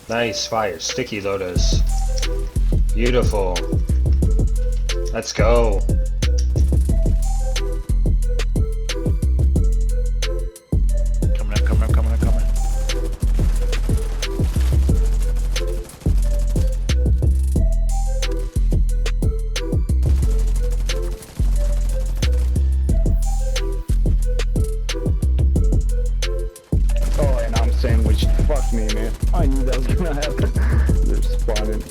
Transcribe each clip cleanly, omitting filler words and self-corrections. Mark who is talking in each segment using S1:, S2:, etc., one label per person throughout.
S1: Nice fire. Sticky Lotus. Beautiful. Let's go.
S2: Coming.
S3: Oh, and I'm sandwiched. Fuck me, man. I knew that was gonna happen. They're spawning.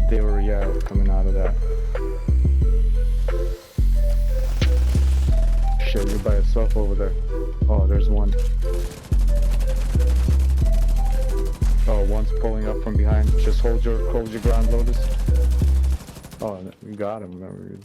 S3: They were, yeah, coming out of that. Shit, you're by yourself over there. Oh, there's one. Oh, one's pulling up from behind. Just hold your ground, Lotus. Oh, you got him.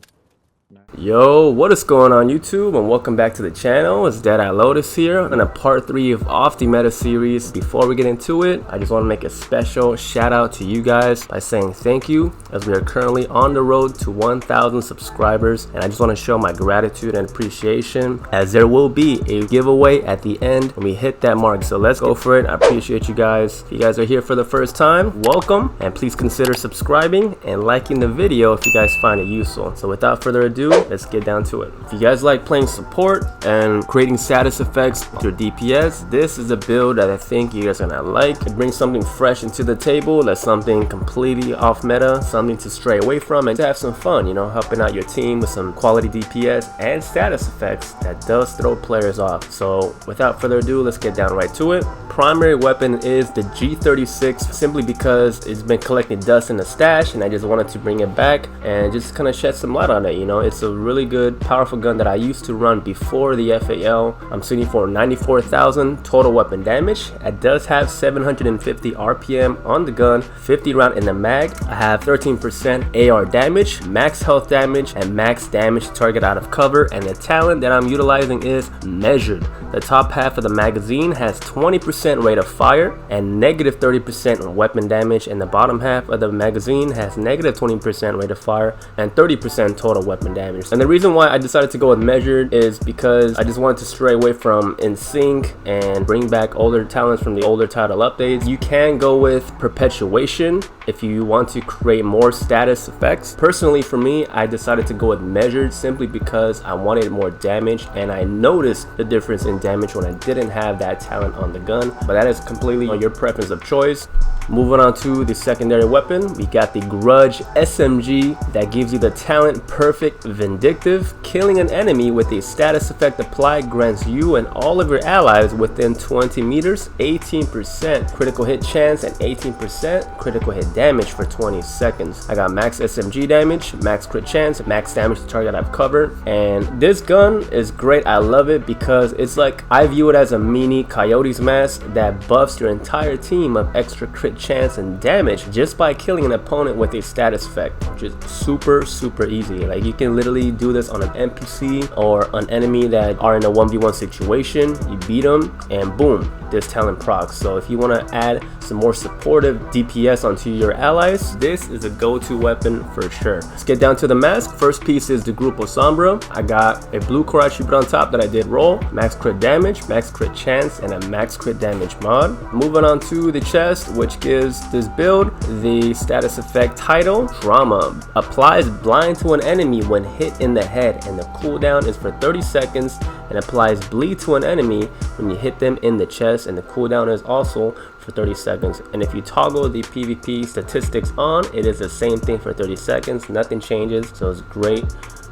S4: Yo, what is going on YouTube, and welcome back to the channel. It's DeadEyeLotus here in a part 3 of Off the Meta series. Before we get into it, I just want to make a special shout out to you guys by saying thank you, as we are currently on the road to 1,000 subscribers, and I just want to show my gratitude and appreciation, as there will be a giveaway at the end when we hit that mark. So let's go for it. I appreciate you guys. If you guys are here for the first time, welcome, and please consider subscribing and liking the video if you guys find it useful. So without further ado, let's get down to it. If you guys like playing support and creating status effects with your DPS, this is a build that I think you guys are gonna like. It brings something fresh into the table. That's something completely off meta, something to stray away from and to have some fun, you know, helping out your team with some quality DPS and status effects that does throw players off. So without further ado, let's get down right to it. Primary weapon is the G36, simply because it's been collecting dust in the stash and I just wanted to bring it back and just kind of shed some light on it. You know, it's a really good, powerful gun that I used to run before the FAL. I'm shooting for 94,000 total weapon damage. It does have 750 RPM on the gun, 50 round in the mag. I have 13% AR damage, max health damage, and max damage to target out of cover. And the talent that I'm utilizing is measured. The top half of the magazine has 20% rate of fire and negative 30% weapon damage, and the bottom half of the magazine has negative 20% rate of fire and 30% total weapon damage. And the reason why I decided to go with measured is because I just wanted to stray away from in sync and bring back older talents from the older title updates. You can go with perpetuation if you want to create more status effects. Personally, for me, I decided to go with measured simply because I wanted more damage, and I noticed the difference in damage when I didn't have that talent on the gun, but that is completely your preference of choice. Moving on to the secondary weapon, we got the Grudge SMG that gives you the talent Perfect Vindictive. Killing an enemy with a status effect applied grants you and all of your allies within 20 meters 18% critical hit chance and 18% critical hit damage for 20 seconds. I got max SMG damage, max crit chance, max damage to target out of cover, and this gun is great. I love it because it's like, I view it as a mini Coyote's mask that buffs your entire team of extra crit chance and damage just by killing an opponent with a status effect, which is super easy. Like, you can literally do this on an NPC or an enemy that are in a 1v1 situation. You beat them and boom, this talent procs. So if you want to add some more supportive DPS onto your allies, this is a go-to weapon for sure. Let's get down to the mask. First piece is the Grupo Sombra. I got a blue core attribute on top that I did roll, max crit damage, max crit chance, and a max crit damage mod. Moving on to the chest, which gives this build the status effect title Drama. Applies blind to an enemy when hit in the head, and the cooldown is for 30 seconds, and applies bleed to an enemy when you hit them in the chest, and the cooldown is also for 30 seconds. And if you toggle the PvP statistics on, it is the same thing for 30 seconds. Nothing changes, so it's great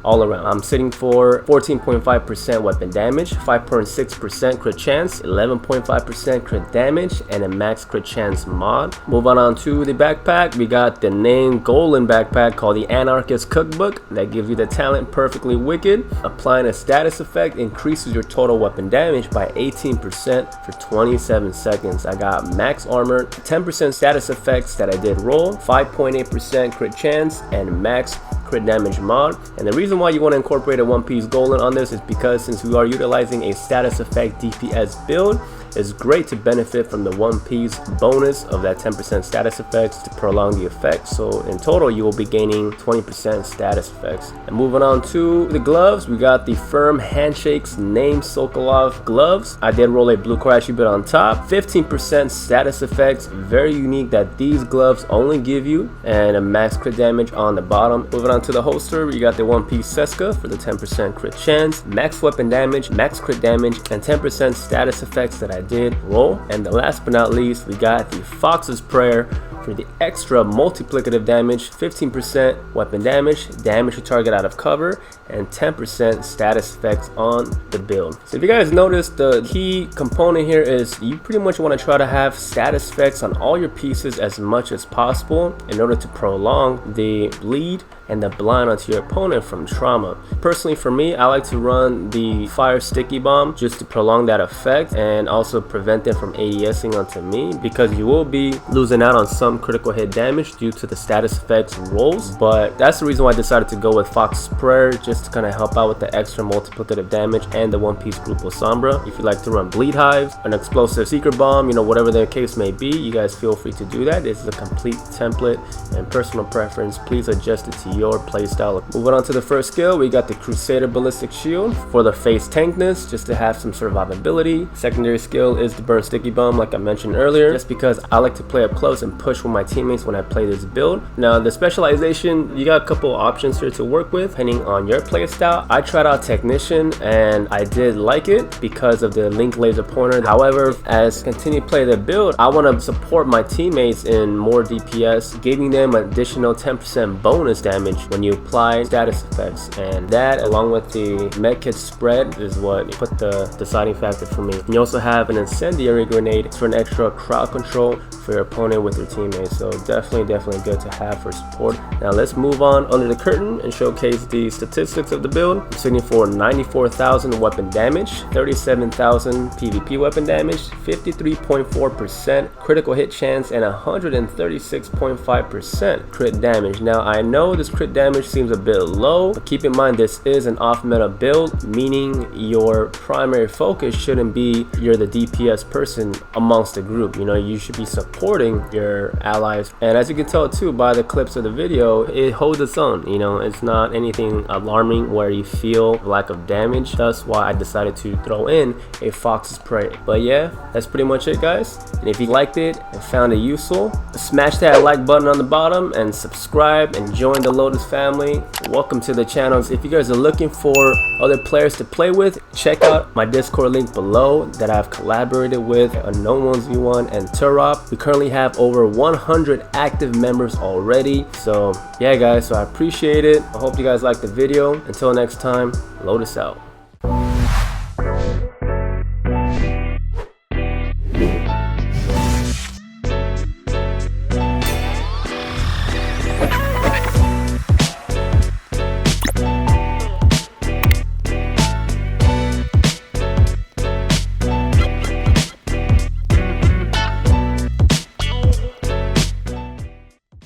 S4: all around. I'm sitting for 14.5% weapon damage, 5.6% crit chance, 11.5% crit damage, and a max crit chance mod. Moving on to the backpack, we got the named golden backpack called the Anarchist Cookbook that gives you the talent Perfectly Wicked. Applying a status effect increases your total weapon damage by 18% for 27 seconds. I got max armor, 10% status effects that I did roll, 5.8% crit chance, and max crit damage mod. And the reason why you want to incorporate a One Piece Golden on this is because since we are utilizing a status effect DPS build, it's great to benefit from the One Piece bonus of that 10% status effects to prolong the effect. So in total, you will be gaining 20% status effects. And moving on to the gloves, we got the Firm Handshakes Name Sokolov gloves. I did roll a blue core attribute on top. 15% status effects, very unique that these gloves only give you, and a max crit damage on the bottom. Moving on to the holster, we got the One Piece Seska for the 10% crit chance, max weapon damage, max crit damage, and 10% status effects that I did roll. And the last but not least, we got the Fox's Prayer for the extra multiplicative damage, 15% weapon damage, damage to target out of cover, and 10% status effects on the build. So if you guys notice, the key component here is you pretty much want to try to have status effects on all your pieces as much as possible in order to prolong the bleed and the blind onto your opponent from trauma. Personally, for me, I like to run the Fire Sticky Bomb just to prolong that effect and also prevent them from ADSing onto me, because you will be losing out on some critical hit damage due to the status effects rolls. But that's the reason why I decided to go with Fox's Prayer, just to kind of help out with the extra multiplicative damage and the One Piece Grupo Sombra. If you like to run Bleed Hive, an explosive secret bomb, you know, whatever the case may be, you guys feel free to do that. This is a complete template and personal preference. Please adjust it to your playstyle. Moving on to the first skill, we got the Crusader Ballistic Shield for the face tankness, just to have some survivability. Secondary skill is the Burn Sticky Bomb, like I mentioned earlier, just because I like to play up close and push with my teammates when I play this build. Now the specialization, you got a couple options here to work with depending on your playstyle. I tried out Technician and I did like it because of the Link Laser Pointer. However, as I continue to play the build, I want to support my teammates in more DPS, giving them additional 10% bonus damage when you apply status effects, and that along with the medkit spread is what put the deciding factor for me. And you also have an incendiary grenade for an extra crowd control for your opponent with your teammates, so definitely good to have for support. Now let's move on under the curtain and showcase the statistics of the build. I'm sitting for 94,000 weapon damage, 37,000 PvP weapon damage, 53.4% critical hit chance, and 136.5% crit damage. Now I know this crit damage seems a bit low, but keep in mind this is an off meta build, meaning your primary focus shouldn't be you're the DPS person amongst the group. You know, you should be supporting your allies, and as you can tell too by the clips of the video, it holds its own. You know, it's not anything alarming where you feel lack of damage. That's why I decided to throw in a Fox's Prey. But yeah, that's pretty much it, guys. And if you liked it and found it useful, smash that like button on the bottom and subscribe and join the Lotus family. Welcome to the channels. If you guys are looking for other players to play with, check out my Discord link below that I've collaborated with Unknown Ones V1 and Turop. We currently have over 100 active members already. So yeah guys, so I appreciate it. I hope you guys liked the video. Until next time, Lotus out.